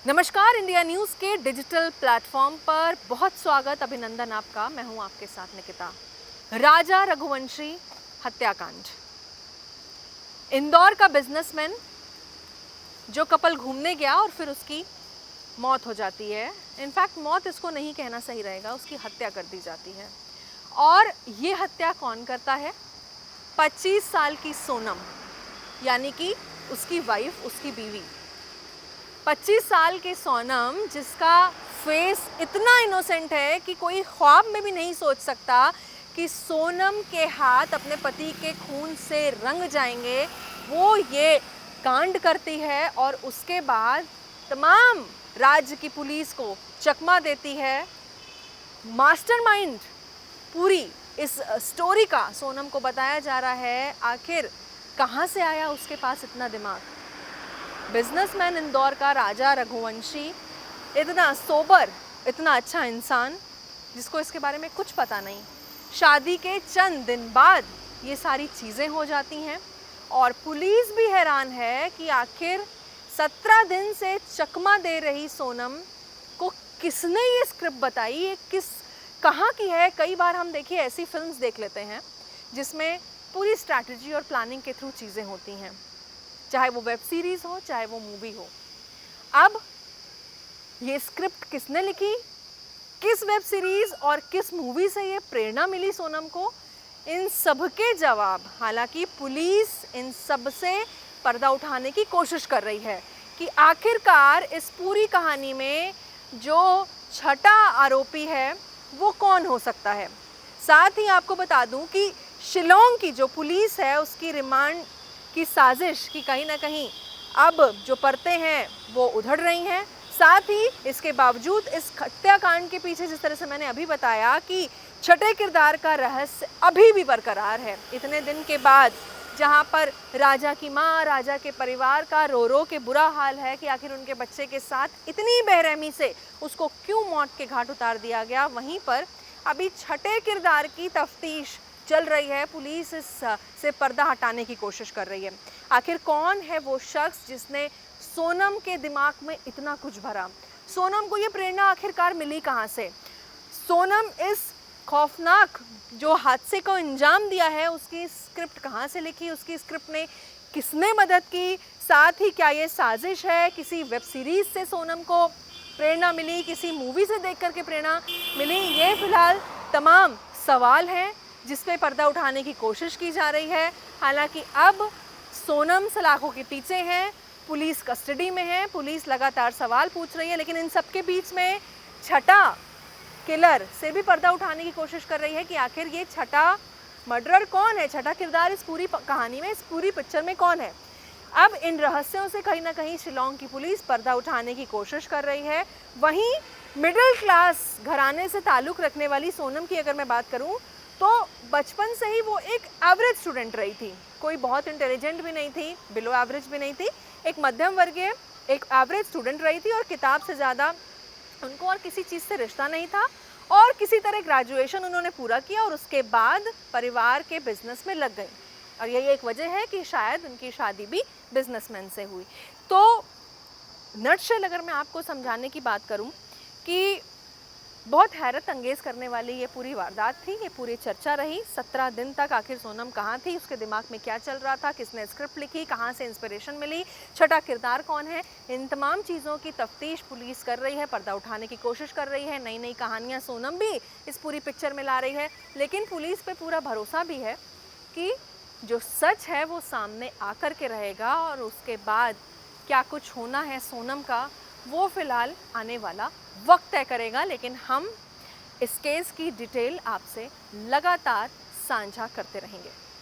नमस्कार, India news के digital platform पर बहुत स्वागत, अभिनंदन आपका। मैं हूं आपके साथ निकिता। राजा रघुवंशी हत्याकांड। इंदौर का बिजनेसमैन जो कपल घूमने गया और फिर उसकी मौत हो जाती है। इनफैक्ट मौत इसको नहीं कहना सही रहेगा, उसकी हत्या कर दी जाती है। और ये हत्या कौन करता है? 25 साल की सोनम, यानी कि उसकी वाइफ, उसकी बीवी। 25 साल के सोनम, जिसका फेस इतना इनोसेंट है कि कोई ख्वाब में भी नहीं सोच सकता कि सोनम के हाथ अपने पति के खून से रंग जाएंगे, वो ये कांड करती है और उसके बाद तमाम राज्य की पुलिस को चकमा देती है। मास्टरमाइंड पूरी इस स्टोरी का सोनम को बताया जा रहा है। आखिर कहाँ से आया उसके पास इतना दिमाग? बिजनेसमैन इंदौर का राजा रघुवंशी, इतना सोबर, इतना अच्छा इंसान, जिसको इसके बारे में कुछ पता नहीं। शादी के चंद दिन बाद ये सारी चीज़ें हो जाती हैं और पुलिस भी हैरान है कि आखिर 17 दिन से चकमा दे रही सोनम को किसने ये स्क्रिप्ट बताई, ये कहाँ की है। कई बार हम देखिए ऐसी फिल्म्स देख लेते हैं जिसमें पूरी स्ट्रैटेजी और प्लानिंग के थ्रू चीज़ें होती हैं, चाहे वो वेब सीरीज़ हो, चाहे वो मूवी हो। अब ये स्क्रिप्ट किसने लिखी, किस वेब सीरीज़ और किस मूवी से ये प्रेरणा मिली सोनम को, इन सब के जवाब हालांकि पुलिस इन सब से पर्दा उठाने की कोशिश कर रही है कि आखिरकार इस पूरी कहानी में जो छठा आरोपी है वो कौन हो सकता है। साथ ही आपको बता दूं कि शिलोंग की जो पुलिस है उसकी रिमांड की साजिश की कहीं ना कहीं अब जो परतें हैं वो उधड़ रही हैं। साथ ही इसके बावजूद इस हत्याकांड के पीछे, जिस तरह से मैंने अभी बताया, कि छठे किरदार का रहस्य अभी भी बरकरार है। इतने दिन के बाद, जहां पर राजा की माँ, राजा के परिवार का रो रो के बुरा हाल है कि आखिर उनके बच्चे के साथ इतनी बेरहमी से उसको क्यों मौत के घाट उतार दिया गया, वहीं पर अभी छठे किरदार की तफ्तीश चल रही है। पुलिस इस से पर्दा हटाने की कोशिश कर रही है। आखिर कौन है वो शख्स जिसने सोनम के दिमाग में इतना कुछ भरा? सोनम को ये प्रेरणा आखिरकार मिली कहाँ से? सोनम इस खौफनाक जो हादसे को अंजाम दिया है, उसकी स्क्रिप्ट कहाँ से लिखी, उसकी स्क्रिप्ट ने किसने मदद की? साथ ही क्या ये साजिश है? किसी वेब सीरीज से सोनम को प्रेरणा मिली, किसी मूवी से देख करके प्रेरणा मिली? ये फिलहाल तमाम सवाल हैं जिस पे पर्दा उठाने की कोशिश की जा रही है। हालांकि अब सोनम सलाखों के पीछे हैं, पुलिस कस्टडी में है, पुलिस लगातार सवाल पूछ रही है, लेकिन इन सब के बीच में छठा किलर से भी पर्दा उठाने की कोशिश कर रही है कि आखिर ये छठा मर्डरर कौन है, छठा किरदार इस पूरी कहानी में, इस पूरी पिक्चर में कौन है। अब इन रहस्यों से कहीं ना कहीं शिलोंग की पुलिस पर्दा उठाने की कोशिश कर रही है। वहीं मिडिल क्लास घराने से ताल्लुक़ रखने वाली सोनम की अगर मैं बात करूँ तो बचपन से ही वो एक एवरेज स्टूडेंट रही थी। कोई बहुत इंटेलिजेंट भी नहीं थी, बिलो एवरेज भी नहीं थी, एक मध्यम वर्गीय, एक एवरेज स्टूडेंट रही थी और किताब से ज़्यादा उनको और किसी चीज़ से रिश्ता नहीं था। और किसी तरह ग्रेजुएशन उन्होंने पूरा किया और उसके बाद परिवार के बिजनेस में लग गई। और यही एक वजह है कि शायद उनकी शादी भी बिजनेसमैन से हुई। तो नटशेल अगर मैं आपको समझाने की बात करूं कि बहुत हैरत अंगेज़ करने वाली ये पूरी वारदात थी, ये पूरी चर्चा रही। 17 दिन तक आखिर सोनम कहाँ थी, उसके दिमाग में क्या चल रहा था, किसने स्क्रिप्ट लिखी, कहाँ से इंस्पिरेशन मिली, छठा किरदार कौन है, इन तमाम चीज़ों की तफ्तीश पुलिस कर रही है, पर्दा उठाने की कोशिश कर रही है। नई नई कहानियाँ सोनम भी इस पूरी पिक्चर में ला रही है, लेकिन पुलिस पे पूरा भरोसा भी है कि जो सच है वो सामने आकर के रहेगा और उसके बाद क्या कुछ होना है सोनम का, वो फ़िलहाल आने वाला वक्त तय करेगा। लेकिन हम इस केस की डिटेल आपसे लगातार साझा करते रहेंगे।